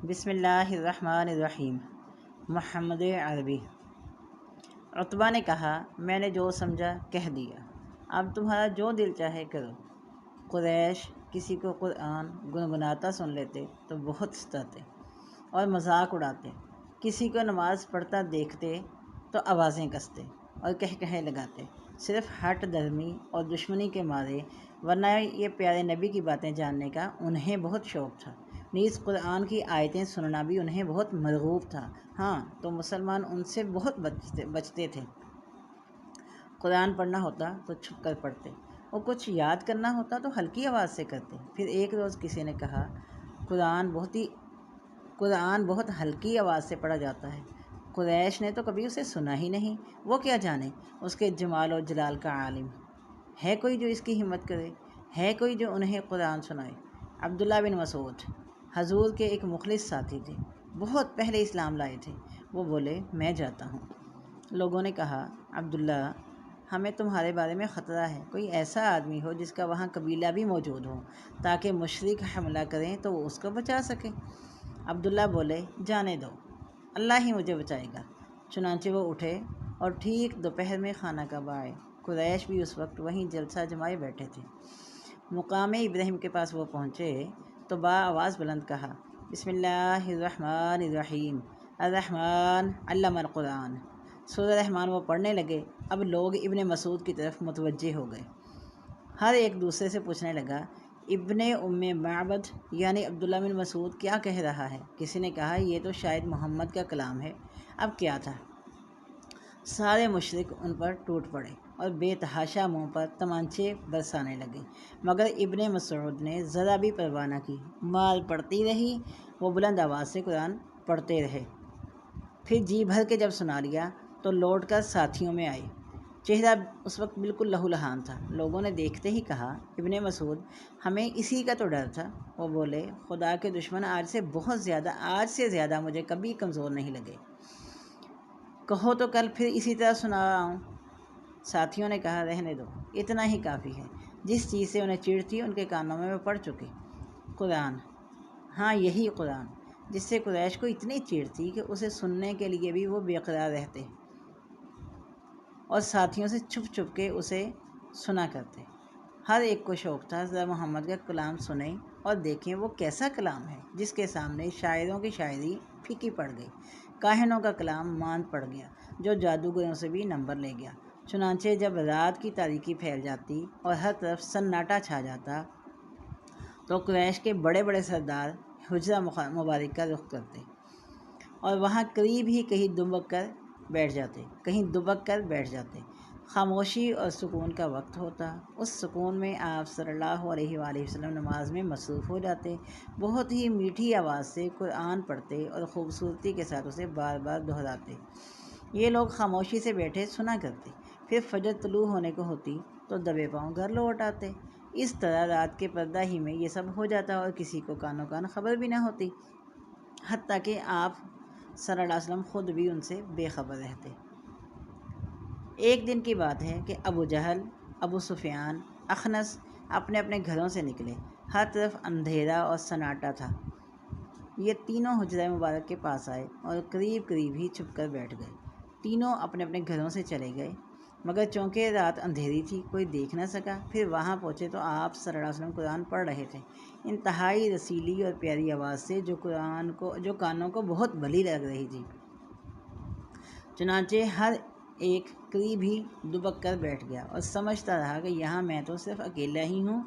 بسم اللہ الرحمن الرحیم۔ محمد عربی۔ عتبہ نے کہا، میں نے جو سمجھا کہہ دیا، اب تمہارا جو دل چاہے کرو۔ قریش کسی کو قرآن گنگناتا سن لیتے تو بہت ستاتے اور مذاق اڑاتے، کسی کو نماز پڑھتا دیکھتے تو آوازیں کستے اور کہے لگاتے، صرف ہٹ درمی اور دشمنی کے مارے، ورنہ یہ پیارے نبی کی باتیں جاننے کا انہیں بہت شوق تھا۔ نیز قرآن کی آیتیں سننا بھی انہیں بہت مرغوب تھا۔ ہاں تو مسلمان ان سے بہت بچتے تھے۔ قرآن پڑھنا ہوتا تو چھپ کر پڑھتے اور کچھ یاد کرنا ہوتا تو ہلکی آواز سے کرتے۔ پھر ایک روز کسی نے کہا، قرآن بہت ہلکی آواز سے پڑھا جاتا ہے، قریش نے تو کبھی اسے سنا ہی نہیں، وہ کیا جانے اس کے جمال و جلال کا عالم۔ ہے کوئی جو اس کی ہمت کرے؟ ہے کوئی جو انہیں قرآن سنائے؟ عبداللہ بن مسعود حضور کے ایک مخلص ساتھی تھے، بہت پہلے اسلام لائے تھے۔ وہ بولے، میں جاتا ہوں۔ لوگوں نے کہا، عبداللہ، ہمیں تمہارے بارے میں خطرہ ہے، کوئی ایسا آدمی ہو جس کا وہاں قبیلہ بھی موجود ہو تاکہ مشرک حملہ کریں تو وہ اس کو بچا سکے۔ عبداللہ بولے، جانے دو، اللہ ہی مجھے بچائے گا۔ چنانچہ وہ اٹھے اور ٹھیک دوپہر میں خانہ کعبہ آئے۔ قریش بھی اس وقت وہیں جلسہ جمائے بیٹھے تھے۔ مقام ابراہیم کے پاس وہ پہنچے تو آواز بلند کہا، بسم اللہ الرحمن الرحیم، الرحمن علم القرآن۔ سورہ رحمان وہ پڑھنے لگے۔ اب لوگ ابن مسعود کی طرف متوجہ ہو گئے۔ ہر ایک دوسرے سے پوچھنے لگا، ابن ام معبد یعنی عبداللہ بن مسعود کیا کہہ رہا ہے؟ کسی نے کہا، یہ تو شاید محمد کا کلام ہے۔ اب کیا تھا؟ سارے مشرک ان پر ٹوٹ پڑے اور بے تحاشا منہ پر تمانچے برسانے لگے، مگر ابن مسعود نے ذرا بھی پرواہ نہ کی، مار پڑتی رہی۔ وہ بلند آواز سے قرآن پڑھتے رہے۔ پھر جی بھر کے جب سنا لیا تو لوٹ کر ساتھیوں میں آئے۔ چہرہ اس وقت بالکل لہو لہان تھا۔ لوگوں نے دیکھتے ہی کہا، ابن مسعود، ہمیں اسی کا تو ڈر تھا۔ وہ بولے، خدا کے دشمن، آج سے زیادہ مجھے کبھی کمزور نہیں لگے۔ کہو تو کل پھر اسی طرح سنا آؤں۔ ساتھیوں نے کہا، رہنے دو، اتنا ہی کافی ہے۔ جس چیز سے انہیں چڑ تھی ان کے کانوں میں وہ پڑ چکی۔ قرآن، ہاں یہی قرآن، جس سے قریش کو اتنی چڑ تھی کہ اسے سننے کے لیے بھی وہ بے قرار رہتے اور ساتھیوں سے چھپ چھپ کے اسے سنا کرتے۔ ہر ایک کو شوق تھا ذرا محمد کا کلام سنیں اور دیکھیں وہ کیسا کلام ہے جس کے سامنے شاعروں کی شاعری پھیکی پڑ گئی، کاہنوں کا کلام ماند پڑ گیا، جو جادوگروں سے بھی نمبر لے گیا۔ چنانچہ جب رات کی تاریکی پھیل جاتی اور ہر طرف سناٹا چھا جاتا تو قریش کے بڑے بڑے سردار حجرہ مبارک کا رخ کرتے اور وہاں قریب ہی کہیں دبک کر بیٹھ جاتے۔ خاموشی اور سکون کا وقت ہوتا۔ اس سکون میں آپ صلی اللہ علیہ وآلہ وسلم نماز میں مصروف ہو جاتے، بہت ہی میٹھی آواز سے قرآن پڑھتے اور خوبصورتی کے ساتھ اسے بار بار دہراتے۔ یہ لوگ خاموشی سے بیٹھے سنا کرتے، پھر فجر طلوع ہونے کو ہوتی تو دبے پاؤں گھر لوٹ آتے۔ اس طرح رات کے پردہ ہی میں یہ سب ہو جاتا اور کسی کو کانوں کان خبر بھی نہ ہوتی، حتیٰ کہ آپ صلی اللہ علیہ وسلم خود بھی ان سے بے خبر رہتے۔ ایک دن کی بات ہے کہ ابو جہل، ابو سفیان، اخنس اپنے اپنے گھروں سے نکلے۔ ہر طرف اندھیرا اور سناٹا تھا۔ یہ تینوں حجرہ مبارک کے پاس آئے اور قریب ہی چھپ کر بیٹھ گئے۔ تینوں اپنے اپنے گھروں سے چلے گئے، مگر چونکہ رات اندھیری تھی کوئی دیکھ نہ سکا۔ پھر وہاں پہنچے تو آپ صلی اللہ علیہ وسلم قرآن پڑھ رہے تھے، انتہائی رسیلی اور پیاری آواز سے، جو کانوں کو بہت بھلی لگ رہی تھی۔ چنانچہ ہر ایک قریب ہی دبک کر بیٹھ گیا اور سمجھتا رہا کہ یہاں میں تو صرف اکیلا ہی ہوں۔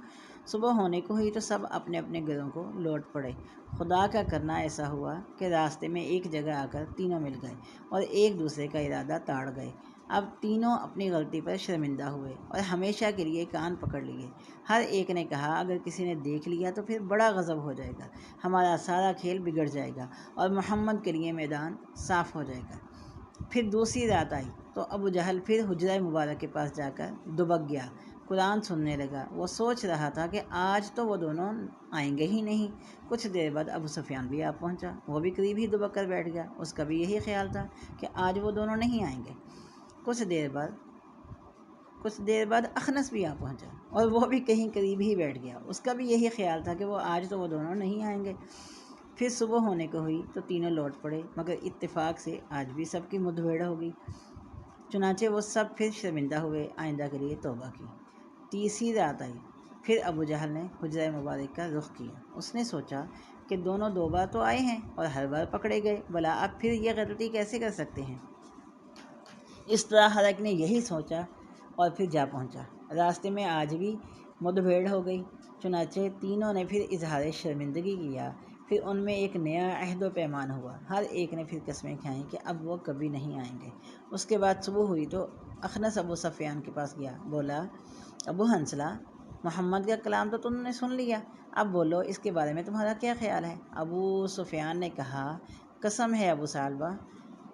صبح ہونے کو ہوئی تو سب اپنے اپنے گھروں کو لوٹ پڑے۔ خدا کا کرنا ایسا ہوا کہ راستے میں ایک جگہ آ کر تینوں مل گئے اور ایک دوسرے کا ارادہ تاڑ گئے۔ اب تینوں اپنی غلطی پر شرمندہ ہوئے اور ہمیشہ کے لیے کان پکڑ لیے۔ ہر ایک نے کہا، اگر کسی نے دیکھ لیا تو پھر بڑا غضب ہو جائے گا، ہمارا سارا کھیل بگڑ جائے گا اور محمد کے لیے میدان صاف ہو جائے گا۔ پھر دوسری رات آئی تو ابو جہل پھر حجرہ مبارک کے پاس جا کر دبک گیا، قرآن سننے لگا۔ وہ سوچ رہا تھا کہ آج تو وہ دونوں آئیں گے ہی نہیں۔ کچھ دیر بعد ابو سفیان بھی آ پہنچا، وہ بھی قریب ہی دبک کر بیٹھ گیا۔ اس کا بھی یہی خیال تھا کہ آج وہ دونوں نہیں آئیں گے۔ کچھ دیر بعد اخنس بھی آ پہنچا اور وہ بھی کہیں قریب ہی بیٹھ گیا۔ اس کا بھی یہی خیال تھا کہ وہ آج تو وہ دونوں نہیں آئیں گے۔ پھر صبح ہونے کو ہوئی تو تینوں لوٹ پڑے، مگر اتفاق سے آج بھی سب کی مدبھیڑ ہو گئی۔ چنانچہ وہ سب پھر شرمندہ ہوئے، آئندہ کے لیے توبہ کی۔ تیسری رات آئی، پھر ابو جہل نے حجرہ مبارک کا رخ کیا۔ اس نے سوچا کہ دونوں 2 بار تو آئے ہیں اور ہر بار پکڑے گئے، بھلا اب پھر یہ غلطی کیسے کر سکتے ہیں؟ اس طرح ہر ایک نے یہی سوچا اور پھر جا پہنچا۔ راستے میں آج بھی مدبھیڑ ہو گئی، چنانچہ تینوں نے پھر اظہار شرمندگی کیا۔ پھر ان میں ایک نیا عہد و پیمان ہوا، ہر ایک نے پھر قسمیں کھائیں کہ اب وہ کبھی نہیں آئیں گے۔ اس کے بعد صبح ہوئی تو اخنس ابو سفیان کے پاس گیا، بولا ابو حنظلہ، محمد کا کلام تو تم نے سن لیا، اب بولو اس کے بارے میں تمہارا کیا خیال ہے؟ ابو سفیان نے کہا، قسم ہے ابو ثعلبہ،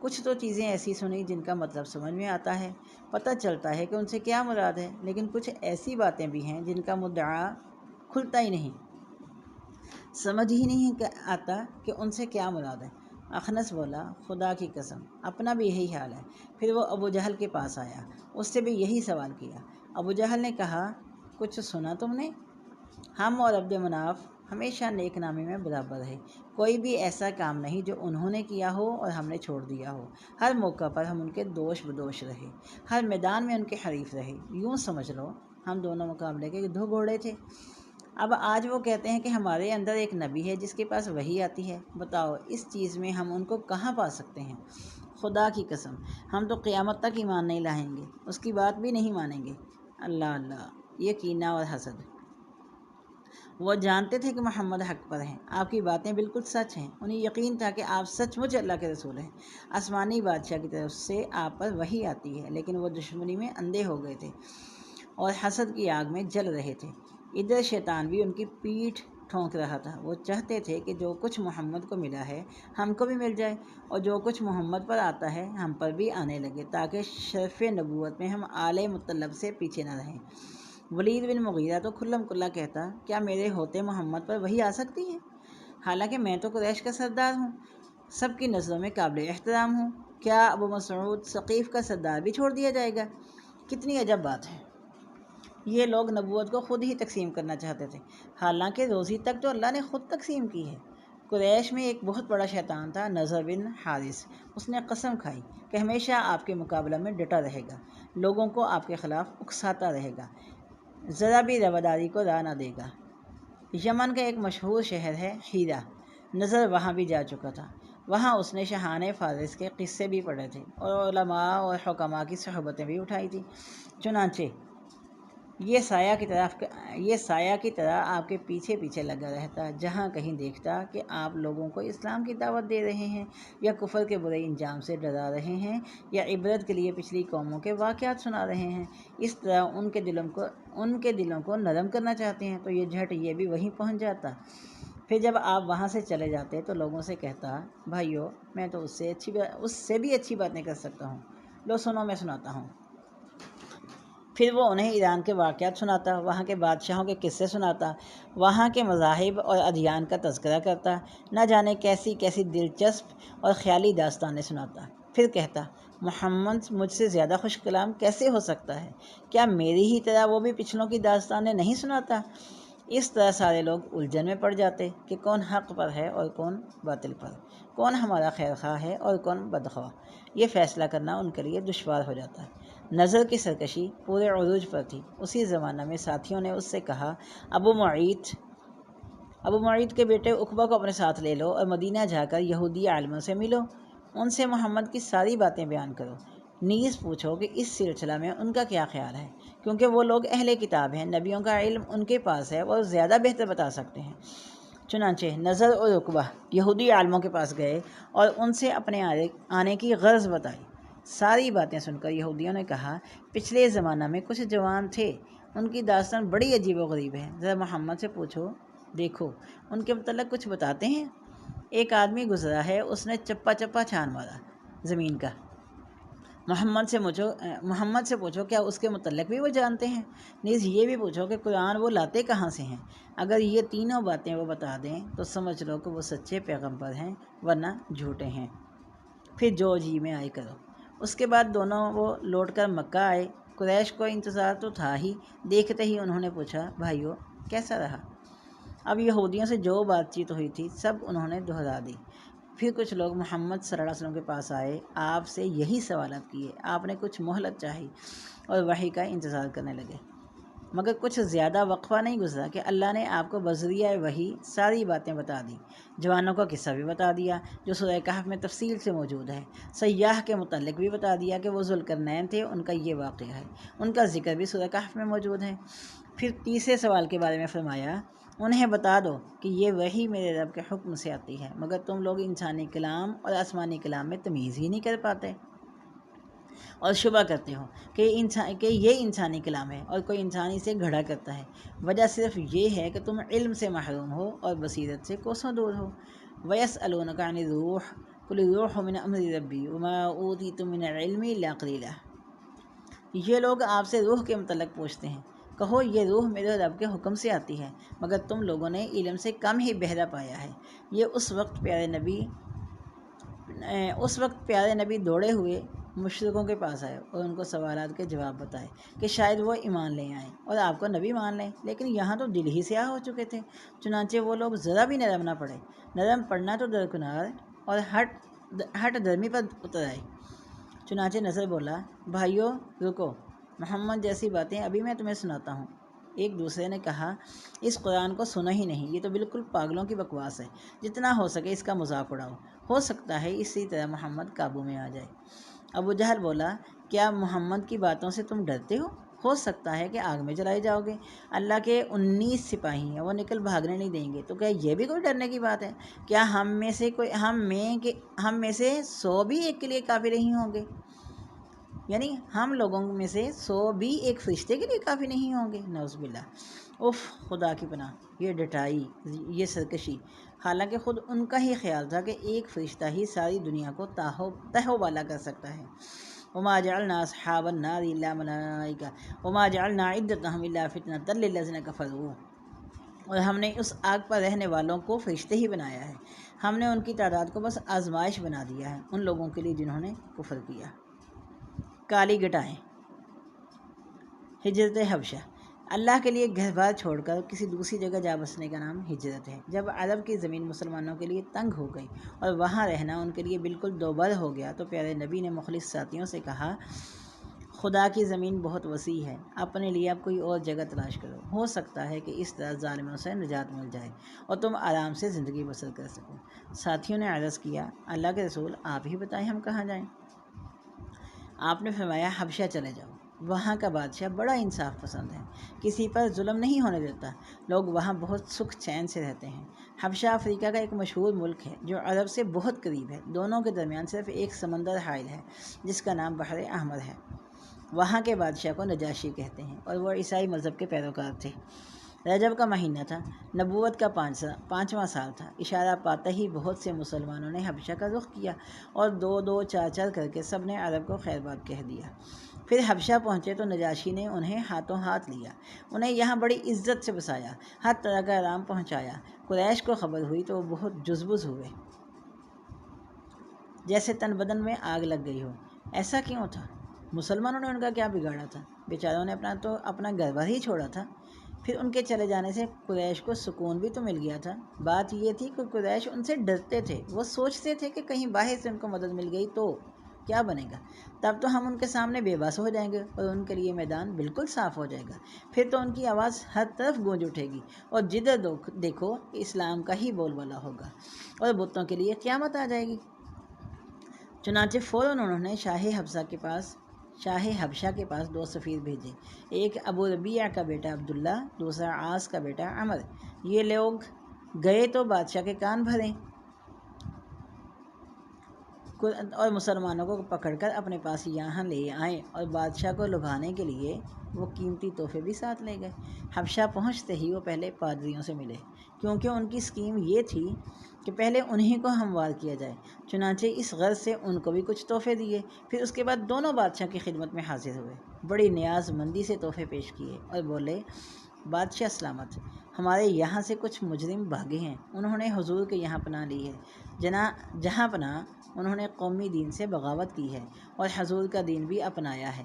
کچھ تو چیزیں ایسی سنی جن کا مطلب سمجھ میں آتا ہے، پتہ چلتا ہے کہ ان سے کیا مراد ہے، لیکن کچھ ایسی باتیں بھی ہیں جن کا مدعا کھلتا ہی نہیں، سمجھ ہی نہیں آتا کہ ان سے کیا مراد ہے۔ اخنس بولا، خدا کی قسم اپنا بھی یہی حال ہے۔ پھر وہ ابو جہل کے پاس آیا، اس سے بھی یہی سوال کیا۔ ابو جہل نے کہا، کچھ سنا تم نے؟ ہم اور عبد مناف ہمیشہ نیک نامی میں برابر رہے، کوئی بھی ایسا کام نہیں جو انہوں نے کیا ہو اور ہم نے چھوڑ دیا ہو، ہر موقع پر ہم ان کے دوش بدوش رہے، ہر میدان میں ان کے حریف رہے، یوں سمجھ لو ہم دونوں مقابلے کے 2 گھوڑے تھے۔ اب آج وہ کہتے ہیں کہ ہمارے اندر ایک نبی ہے جس کے پاس وحی آتی ہے، بتاؤ اس چیز میں ہم ان کو کہاں پا سکتے ہیں؟ خدا کی قسم ہم تو قیامت تک ایمان نہیں لائیں گے، اس کی بات بھی نہیں مانیں گے۔ اللہ اللہ، یہ کینہ اور حسد۔ وہ جانتے تھے کہ محمد حق پر ہیں، آپ کی باتیں بالکل سچ ہیں، انہیں یقین تھا کہ آپ سچ مچ اللہ کے رسول ہیں، آسمانی بادشاہ کی طرف سے آپ پر وحی آتی ہے، لیکن وہ دشمنی میں اندھے ہو گئے تھے اور حسد کی آگ میں جل رہے تھے۔ ادھر شیطان بھی ان کی پیٹھ ٹھونک رہا تھا، وہ چاہتے تھے کہ جو کچھ محمد کو ملا ہے ہم کو بھی مل جائے، اور جو کچھ محمد پر آتا ہے ہم پر بھی آنے لگے، تاکہ شرف نبوت میں ہم آل مطلب سے پیچھے نہ رہیں۔ ولید بن مغیرہ تو کھلم کھلا کہتا، کیا میرے ہوتے محمد پر وحی آ سکتی ہے؟ حالانکہ میں تو قریش کا سردار ہوں، سب کی نظروں میں قابل احترام ہوں، کیا ابو مسعود ثقیف کا سردار بھی چھوڑ دیا جائے گا؟ کتنی عجب بات ہے۔ یہ لوگ نبوت کو خود ہی تقسیم کرنا چاہتے تھے، حالانکہ روزی تک تو اللہ نے خود تقسیم کی ہے۔ قریش میں ایک بہت بڑا شیطان تھا، نضر بن حارث، اس نے قسم کھائی کہ ہمیشہ آپ کے مقابلہ میں ڈٹا رہے گا، لوگوں کو آپ کے خلاف اکساتا رہے گا، ذرا بھی رواداری کو راہ نہ دے گا۔ یمن کا ایک مشہور شہر ہے ہیرا، نضر وہاں بھی جا چکا تھا، وہاں اس نے شاہان فارس کے قصے بھی پڑھے تھے اور علماء اور حکماء کی صحبتیں بھی اٹھائی تھیں، چنانچہ یہ سایہ کی طرح آپ کے پیچھے پیچھے لگا رہتا، جہاں کہیں دیکھتا کہ آپ لوگوں کو اسلام کی دعوت دے رہے ہیں یا کفر کے برے انجام سے ڈرا رہے ہیں یا عبرت کے لیے پچھلی قوموں کے واقعات سنا رہے ہیں، اس طرح ان کے دلوں کو نرم کرنا چاہتے ہیں، تو یہ جھٹ یہ بھی وہیں پہنچ جاتا۔ پھر جب آپ وہاں سے چلے جاتے تو لوگوں سے کہتا، بھائیو میں تو اس سے بھی اچھی باتیں کر سکتا ہوں، لو سنو میں سناتا ہوں۔ پھر وہ انہیں ایران کے واقعات سناتا، وہاں کے بادشاہوں کے قصے سناتا، وہاں کے مذاہب اور ادیان کا تذکرہ کرتا، نہ جانے کیسی کیسی دلچسپ اور خیالی داستانیں سناتا۔ پھر کہتا، محمد مجھ سے زیادہ خوش کلام کیسے ہو سکتا ہے؟ کیا میری ہی طرح وہ بھی پچھلوں کی داستانیں نہیں سناتا؟ اس طرح سارے لوگ الجھن میں پڑ جاتے کہ کون حق پر ہے اور کون باطل پر، کون ہمارا خیر خواہ ہے اور کون بدخواہ۔ یہ فیصلہ کرنا ان کے لیے دشوار ہو جاتا ہے۔ نظر کی سرکشی پورے عروج پر تھی۔ اسی زمانہ میں ساتھیوں نے اس سے کہا، ابو معیط کے بیٹے عقبہ کو اپنے ساتھ لے لو اور مدینہ جا کر یہودی عالموں سے ملو، ان سے محمد کی ساری باتیں بیان کرو، نیز پوچھو کہ اس سلسلہ میں ان کا کیا خیال ہے، کیونکہ وہ لوگ اہل کتاب ہیں، نبیوں کا علم ان کے پاس ہے، وہ زیادہ بہتر بتا سکتے ہیں۔ چنانچہ نظر اور عقبہ یہودی عالموں کے پاس گئے اور ان سے اپنے آنے کی غرض بتائی۔ ساری باتیں سن کر یہودیوں نے کہا، پچھلے زمانہ میں کچھ جوان تھے، ان کی داستان بڑی عجیب و غریب ہے، ذرا محمد سے پوچھو، دیکھو ان کے متعلق کچھ بتاتے ہیں۔ ایک آدمی گزرا ہے، اس نے چپا چپا چھان مارا زمین کا، محمد سے پوچھو کیا اس کے متعلق بھی وہ جانتے ہیں، نیز یہ بھی پوچھو کہ قرآن وہ لاتے کہاں سے ہیں، اگر یہ تینوں باتیں وہ بتا دیں تو سمجھ لو کہ وہ سچے پیغمبر ہیں، ورنہ جھوٹے ہیں، پھر جو جی میں آئے کرو۔ اس کے بعد دونوں وہ لوٹ کر مکہ آئے۔ قریش کو انتظار تو تھا ہی، دیکھتے ہی انہوں نے پوچھا، بھائیو کیسا رہا؟ اب یہودیوں سے جو بات چیت ہوئی تھی سب انہوں نے دہرا دی۔ پھر کچھ لوگ محمد صلی اللہ علیہ وسلم کے پاس آئے، آپ سے یہی سوالات کیے، آپ نے کچھ مہلت چاہی اور وحی کا انتظار کرنے لگے، مگر کچھ زیادہ وقفہ نہیں گزرا کہ اللہ نے آپ کو بذریعہ وحی ساری باتیں بتا دی۔ جوانوں کا قصہ بھی بتا دیا جو سورہ کہف میں تفصیل سے موجود ہے، سیاح کے متعلق بھی بتا دیا کہ وہ ذوالقرنین تھے، ان کا یہ واقعہ ہے، ان کا ذکر بھی سورہ کہف میں موجود ہے۔ پھر تیسرے سوال کے بارے میں فرمایا، انہیں بتا دو کہ یہ وحی میرے رب کے حکم سے آتی ہے، مگر تم لوگ انسانی کلام اور آسمانی کلام میں تمیز ہی نہیں کر پاتے اور شبہ کرتے ہو کہ یہ انسانی کلام ہے اور کوئی انسانی سے گھڑا کرتا ہے۔ وجہ صرف یہ ہے کہ تم علم سے محروم ہو اور بصیرت سے کوسوں دور ہو۔ وَيَسْأَلُونَكَ عَنِ الرُّوحِ قُلِ الرُّوحُ مِنْ أَمْرِ رَبِّي وَمَا أُوتِيتُم مِّنَ الْعِلْمِ إِلَّا قَلِيلًا۔ یہ لوگ آپ سے روح کے متعلق پوچھتے ہیں، کہو یہ روح میرے رب کے حکم سے آتی ہے، مگر تم لوگوں نے علم سے کم ہی بہرا پایا ہے۔ یہ اس وقت پیارے نبی دوڑے ہوئے مشرکوں کے پاس آئے اور ان کو سوالات کے جواب بتائے کہ شاید وہ ایمان لے آئیں اور آپ کو نبی مان لیں، لیکن یہاں تو دل ہی سیاہ ہو چکے تھے۔ چنانچہ وہ لوگ ذرا بھی نرم نہ پڑے، نرم پڑنا تو درکنار اور ہٹ درمی پر اتر آئے۔ چنانچہ نصر بولا، بھائیو رکو، محمد جیسی باتیں ابھی میں تمہیں سناتا ہوں۔ ایک دوسرے نے کہا، اس قرآن کو سنو ہی نہیں، یہ تو بالکل پاگلوں کی بکواس ہے، جتنا ہو سکے اس کا مذاق اڑاؤ، ہو سکتا ہے اسی طرح محمد قابو میں آ جائے۔ ابو جہل بولا، کیا محمد کی باتوں سے تم ڈرتے ہو سکتا ہے کہ آگ میں جلائے جاؤ گے، اللہ کے 19 سپاہی ہیں، وہ نکل بھاگنے نہیں دیں گے، تو کیا یہ بھی کوئی ڈرنے کی بات ہے؟ کیا ہم میں سے 100 بھی ایک کے لیے کافی نہیں ہوں گے؟ یعنی ہم لوگوں میں سے 100 بھی ایک فرشتے کے لیے کافی نہیں ہوں گے؟ نعوذ باللہ۔ اف، خدا کی پناہ، یہ ڈٹائی، یہ سرکشی، حالانکہ خود ان کا ہی خیال تھا کہ ایک فرشتہ ہی ساری دنیا کو تہو بالا کر سکتا ہے۔ وما جعلنا اصحاب النار الا ملائکہ وما جعلنا عدتهم الا فتنة للذین کفروا۔ اور ہم نے اس آگ پر رہنے والوں کو فرشتے ہی بنایا ہے، ہم نے ان کی تعداد کو بس آزمائش بنا دیا ہے ان لوگوں کے لیے جنہوں نے کفر کیا۔ کالی گٹائیں۔ ہجرت حبشہ۔ اللہ کے لیے گھر بار چھوڑ کر کسی دوسری جگہ جا بسنے کا نام ہجرت ہے۔ جب عرب کی زمین مسلمانوں کے لیے تنگ ہو گئی اور وہاں رہنا ان کے لیے بالکل دوبر ہو گیا تو پیارے نبی نے مخلص ساتھیوں سے کہا، خدا کی زمین بہت وسیع ہے، اپنے لیے اب کوئی اور جگہ تلاش کرو، ہو سکتا ہے کہ اس طرح ظالموں سے نجات مل جائے اور تم آرام سے زندگی بسر کر سکو۔ ساتھیوں نے عرض کیا، اللہ کے رسول آپ ہی بتائیں ہم کہاں جائیں؟ آپ نے فرمایا، حبشہ چلے جاؤ، وہاں کا بادشاہ بڑا انصاف پسند ہے، کسی پر ظلم نہیں ہونے دیتا، لوگ وہاں بہت سکھ چین سے رہتے ہیں۔ حبشہ افریقہ کا ایک مشہور ملک ہے جو عرب سے بہت قریب ہے، دونوں کے درمیان صرف ایک سمندر حائل ہے جس کا نام بحر احمر ہے۔ وہاں کے بادشاہ کو نجاشی کہتے ہیں اور وہ عیسائی مذہب کے پیروکار تھے۔ رجب کا مہینہ تھا، نبوت کا 5واں سال تھا، اشارہ پاتے ہی بہت سے مسلمانوں نے حبشہ کا رخ کیا اور 2 4 کر کے سب نے عرب کو خیر بات کہہ دیا۔ پھر حبشہ پہنچے تو نجاشی نے انہیں ہاتھوں ہاتھ لیا، انہیں یہاں بڑی عزت سے بسایا، ہر طرح کا آرام پہنچایا۔ قریش کو خبر ہوئی تو وہ بہت جزبز ہوئے، جیسے تن بدن میں آگ لگ گئی ہو۔ ایسا کیوں تھا؟ مسلمانوں نے ان کا کیا بگاڑا تھا؟ بیچاروں نے اپنا گھر بار ہی چھوڑا تھا۔ پھر ان کے چلے جانے سے قریش کو سکون بھی تو مل گیا تھا۔ بات یہ تھی کہ قریش ان سے ڈرتے تھے، وہ سوچتے تھے کہ کہیں باہر سے ان کو مدد مل گئی تو کیا بنے گا، تب تو ہم ان کے سامنے بے بس ہو جائیں گے اور ان کے لیے میدان بالکل صاف ہو جائے گا، پھر تو ان کی آواز ہر طرف گونج اٹھے گی اور جدھر دیکھو اسلام کا ہی بول بالا ہوگا اور بتوں کے لیے قیامت آ جائے گی۔ چنانچہ فوراً انہوں نے شاہ حبشہ کے پاس 2 سفیر بھیجے، ایک ابو ربیعہ کا بیٹا عبداللہ، دوسرا عاص کا بیٹا عمر۔ یہ لوگ گئے تو بادشاہ کے کان بھرے اور مسلمانوں کو پکڑ کر اپنے پاس یہاں لے آئے اور بادشاہ کو لبھانے کے لیے وہ قیمتی تحفے بھی ساتھ لے گئے۔ حبشہ پہنچتے ہی وہ پہلے پادریوں سے ملے، کیونکہ ان کی اسکیم یہ تھی کہ پہلے انہی کو ہموار کیا جائے۔ چنانچہ اس غرض سے ان کو بھی کچھ تحفے دیے، پھر اس کے بعد دونوں بادشاہ کی خدمت میں حاضر ہوئے، بڑی نیاز مندی سے تحفے پیش کیے اور بولے، بادشاہ سلامت، ہمارے یہاں سے کچھ مجرم بھاگے ہیں، انہوں نے حضور کے یہاں پناہ لی ہے، جہاں پناہ انہوں نے قومی دین سے بغاوت کی ہے اور حضور کا دین بھی اپنایا ہے۔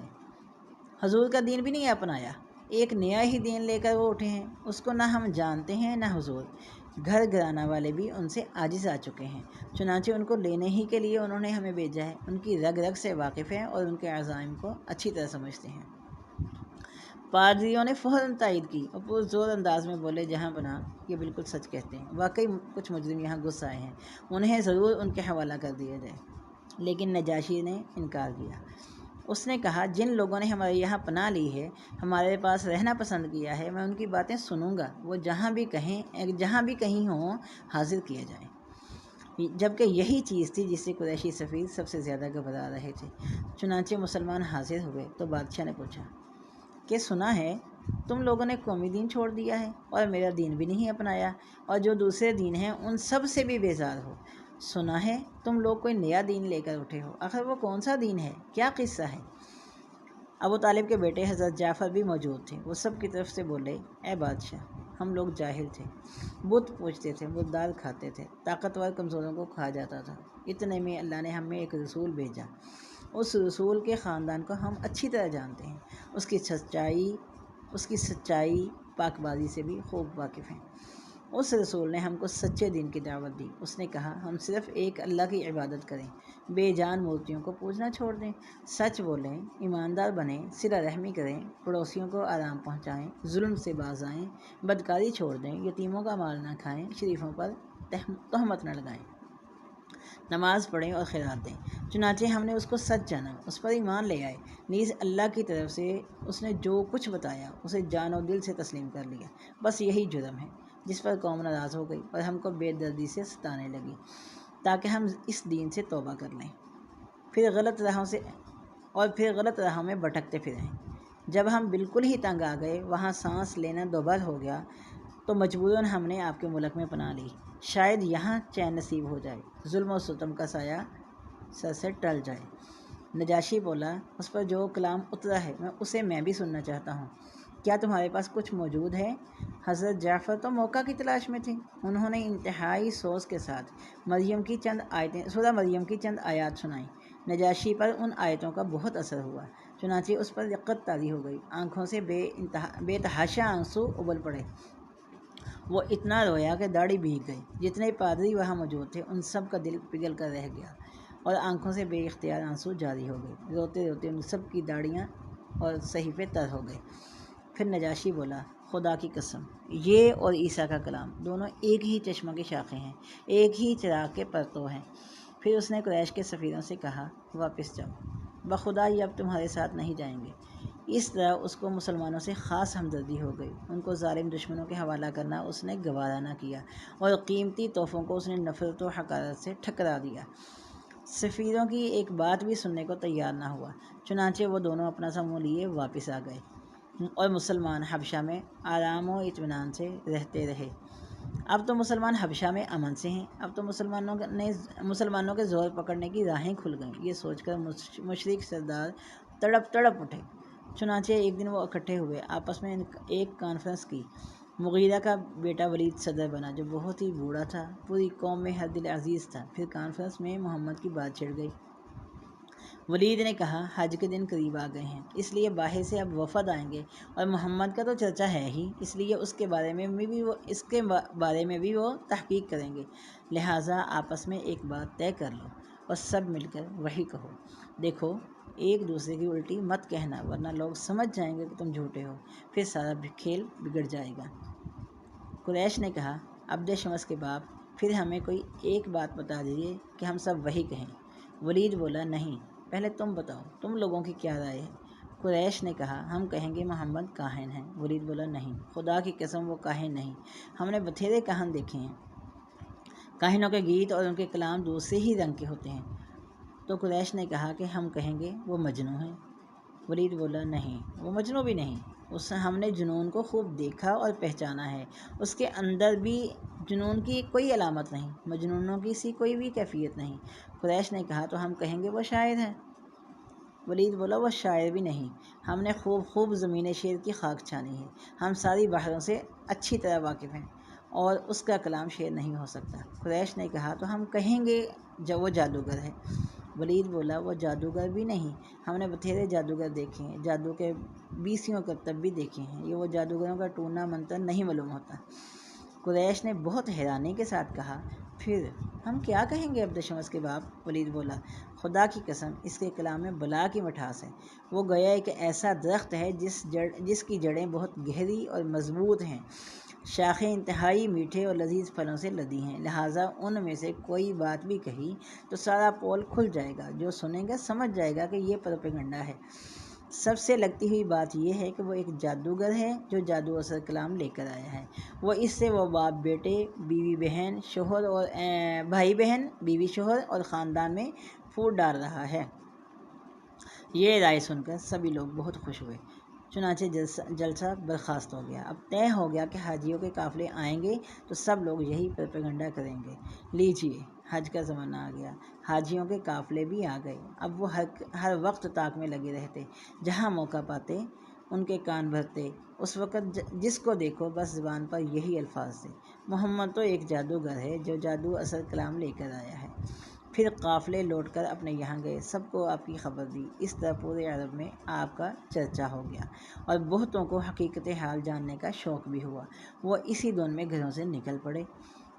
حضور کا دین بھی نہیں اپنایا، ایک نیا ہی دین لے کر وہ اٹھے ہیں، اس کو نہ ہم جانتے ہیں نہ حضور۔ گھر گھرانہ والے بھی ان سے عاجز آ چکے ہیں، چنانچہ ان کو لینے ہی کے لیے انہوں نے ہمیں بھیجا ہے۔ ان کی رگ رگ سے واقف ہیں اور ان کے عزائم کو اچھی طرح سمجھتے ہیں۔ پادریوں نے فوراً تائید کی اور پرزور انداز میں بولے، جہاں بنا یہ بالکل سچ کہتے ہیں، واقعی کچھ مجرم یہاں گھس آئے ہیں، انہیں ضرور ان کے حوالہ کر دیا جائے۔ لیکن نجاشی نے انکار کیا۔ اس نے کہا، جن لوگوں نے ہمارے یہاں پناہ لی ہے، ہمارے پاس رہنا پسند کیا ہے، میں ان کی باتیں سنوں گا، وہ جہاں بھی کہیں ہوں حاضر کیا جائے۔ جبکہ یہی چیز تھی جس سے قریشی سفیر سب سے زیادہ گھبرا رہے تھے۔ چنانچہ مسلمان حاضر ہوئے تو بادشاہ نے پوچھا کہ سنا ہے تم لوگوں نے قومی دین چھوڑ دیا ہے اور میرا دین بھی نہیں اپنایا، اور جو دوسرے دین ہیں ان سب سے بھی بیزار ہو۔ سنا ہے تم لوگ کوئی نیا دین لے کر اٹھے ہو، آخر وہ کون سا دین ہے، کیا قصہ ہے؟ ابو طالب کے بیٹے حضرت جعفر بھی موجود تھے۔ وہ سب کی طرف سے بولے، اے بادشاہ، ہم لوگ جاہل تھے، بت پوجتے تھے، بتدار کھاتے تھے، طاقتور کمزوروں کو کھا جاتا تھا۔ اتنے میں اللہ نے ہم میں ایک رسول بھیجا۔ اس رسول کے خاندان کو ہم اچھی طرح جانتے ہیں، اس کی سچائی پاک بازی سے بھی خوب واقف ہیں۔ اس رسول نے ہم کو سچے دین کی دعوت دی۔ اس نے کہا، ہم صرف ایک اللہ کی عبادت کریں، بے جان مورتیوں کو پوجنا چھوڑ دیں، سچ بولیں، ایماندار بنیں، صلہ رحمی کریں، پڑوسیوں کو آرام پہنچائیں، ظلم سے باز آئیں، بدکاری چھوڑ دیں، یتیموں کا مال نہ کھائیں، شریفوں پر تہمت نہ لگائیں، نماز پڑھیں اور خیرات دیں۔ چنانچہ ہم نے اس کو سچ جانا، اس پر ایمان لے آئے، نیز اللہ کی طرف سے اس نے جو کچھ بتایا اسے جان و دل سے تسلیم کر لیا۔ بس یہی جرم ہے جس پر قوم ناراض ہو گئی اور ہم کو بے دردی سے ستانے لگی، تاکہ ہم اس دین سے توبہ کر لیں، پھر غلط راہوں میں بھٹکتے پھریں۔ جب ہم بالکل ہی تنگ آ گئے، وہاں سانس لینا دوبھر ہو گیا، تو مجبوراً ہم نے آپ کے ملک میں پناہ لی، شاید یہاں چین نصیب ہو جائے، ظلم و ستم کا سایہ سر سے ٹل جائے۔ نجاشی بولا، اس پر جو کلام اترا ہے اسے میں بھی سننا چاہتا ہوں، کیا تمہارے پاس کچھ موجود ہے؟ حضرت جعفر تو موقع کی تلاش میں تھے۔ انہوں نے انتہائی سوز کے ساتھ سورہ مریم کی چند آیات سنائیں۔ نجاشی پر ان آیتوں کا بہت اثر ہوا، چنانچہ اس پر رقت طاری ہو گئی، آنکھوں سے بے تحاشا آنسو ابل پڑے۔ وہ اتنا رویا کہ داڑھی بھیگ گئی۔ جتنے پادری وہاں موجود تھے ان سب کا دل پگھل کر رہ گیا اور آنکھوں سے بے اختیار آنسو جاری ہو گئے۔ روتے روتے ان سب کی داڑیاں اور صحیفے تر ہو گئے۔ پھر نجاشی بولا، خدا کی قسم، یہ اور عیسیٰ کا کلام دونوں ایک ہی چشمہ کی شاخیں ہیں، ایک ہی چراغ کے پرتو ہیں۔ پھر اس نے قریش کے سفیروں سے کہا، واپس جاؤ، بخدا یہ اب تمہارے ساتھ نہیں جائیں گے۔ اس طرح اس کو مسلمانوں سے خاص ہمدردی ہو گئی۔ ان کو ظالم دشمنوں کے حوالہ کرنا اس نے گوارا نہ کیا اور قیمتی تحفوں کو اس نے نفرت و حقارت سے ٹھکرا دیا۔ سفیروں کی ایک بات بھی سننے کو تیار نہ ہوا، چنانچہ وہ دونوں اپنا سا منہ لیے واپس آ گئے اور مسلمان حبشہ میں آرام و اطمینان سے رہتے رہے۔ اب تو مسلمان حبشہ میں امن سے ہیں، اب تو مسلمانوں کے زور پکڑنے کی راہیں کھل گئیں۔ یہ سوچ کر مشرک سردار تڑپ اٹھے۔ چنانچہ ایک دن وہ اکٹھے ہوئے، آپس میں ایک کانفرنس کی۔ مغیرہ کا بیٹا ولید صدر بنا، جو بہت ہی بوڑھا تھا، پوری قوم میں ہر دل عزیز تھا۔ پھر کانفرنس میں محمد کی بات چھڑ گئی۔ ولید نے کہا، حج کے دن قریب آ گئے ہیں، اس لیے باہر سے اب وفد آئیں گے، اور محمد کا تو چرچا ہے ہی، اس لیے اس کے بارے میں بھی وہ تحقیق کریں گے، لہٰذا آپس میں ایک بات طے کر لو اور سب مل کر وہی کہو۔ دیکھو، ایک دوسرے کی الٹی مت کہنا، ورنہ لوگ سمجھ جائیں گے کہ تم جھوٹے ہو، پھر سارا کھیل بگڑ جائے گا۔ قریش نے کہا، عبد شمس کے باپ، پھر ہمیں کوئی ایک بات بتا دیجیے کہ ہم سب وہی کہیں۔ ولید بولا، نہیں، پہلے تم بتاؤ، تم لوگوں کی کیا رائے ہے؟ قریش نے کہا، ہم کہیں گے محمد کاہن ہیں۔ ولید بولا، نہیں، خدا کی قسم وہ کاہن نہیں، ہم نے بتھیرے کاہن دیکھے ہیں، کاہنوں کے گیت اور ان کے کلام دوسرے ہی رنگ کے ہوتے ہیں۔ تو قریش نے کہا کہ ہم کہیں گے وہ مجنوں ہیں۔ ولید بولا، نہیں، وہ مجنوں بھی نہیں، ہم نے جنون کو خوب دیکھا اور پہچانا ہے، اس کے اندر بھی جنون کی کوئی علامت نہیں، مجنونوں کی سی کوئی بھی کیفیت نہیں۔ قریش نے کہا، تو ہم کہیں گے وہ شاعر ہیں۔ ولید بولا، وہ شاعر بھی نہیں، ہم نے خوب زمین شیر کی خاک چھانی ہے، ہم ساری بحروں سے اچھی طرح واقف ہیں، اور اس کا کلام شعر نہیں ہو سکتا۔ قریش نے کہا، تو ہم کہیں گے وہ جادوگر ہے۔ ولید بولا وہ جادوگر بھی نہیں، ہم نے بتھیرے جادوگر دیکھے ہیں، جادو کے 20 کرتب بھی دیکھے ہیں، یہ وہ جادوگروں کا ٹونا منتر نہیں معلوم ہوتا۔ قریش نے بہت حیرانی کے ساتھ کہا، پھر ہم کیا کہیں گے عبد شمس کے باپ؟ ولید بولا، خدا کی قسم اس کے کلام میں بلا کی مٹھاس ہے، وہ گویا ایک ایسا درخت ہے جس کی جڑیں بہت گہری اور مضبوط ہیں، شاخیں انتہائی میٹھے اور لذیذ پھلوں سے لدی ہیں، لہٰذا ان میں سے کوئی بات بھی کہی تو سارا پول کھل جائے گا، جو سنے گا سمجھ جائے گا کہ یہ پروپیگنڈا ہے۔ سب سے لگتی ہوئی بات یہ ہے کہ وہ ایک جادوگر ہے جو جادو اثر کلام لے کر آیا ہے، وہ اس سے وہ باپ بیٹے، بیوی بہن، شوہر اور بھائی بہن، بیوی شوہر اور خاندان میں پھوٹ ڈال رہا ہے۔ یہ رائے سن کر سبھی لوگ بہت خوش ہوئے، چنانچہ جلسہ برخاست ہو گیا۔ اب طے ہو گیا کہ حاجیوں کے قافلے آئیں گے تو سب لوگ یہی پروپیگنڈا کریں گے۔ لیجیے، حج کا زمانہ آ گیا، حاجیوں کے قافلے بھی آ گئے۔ اب وہ ہر وقت طاق میں لگے رہتے، جہاں موقع پاتے ان کے کان بھرتے۔ اس وقت جس کو دیکھو بس زبان پر یہی الفاظ تھے، محمد تو ایک جادوگر ہے جو جادو اثر کلام لے کر آیا ہے۔ پھر قافلے لوٹ کر اپنے یہاں گئے، سب کو آپ کی خبر دی، اس طرح پورے عرب میں آپ کا چرچا ہو گیا اور بہتوں کو حقیقت حال جاننے کا شوق بھی ہوا۔ وہ اسی دون میں گھروں سے نکل پڑے۔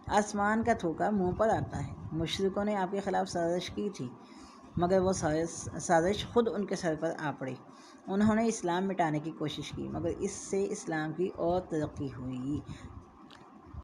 آسمان کا تھوکا منہ پر آتا ہے، مشرکوں نے آپ کے خلاف سازش کی تھی، مگر وہ سازش خود ان کے سر پر آ پڑی۔ انہوں نے اسلام مٹانے کی کوشش کی، مگر اس سے اسلام کی اور ترقی ہوئی۔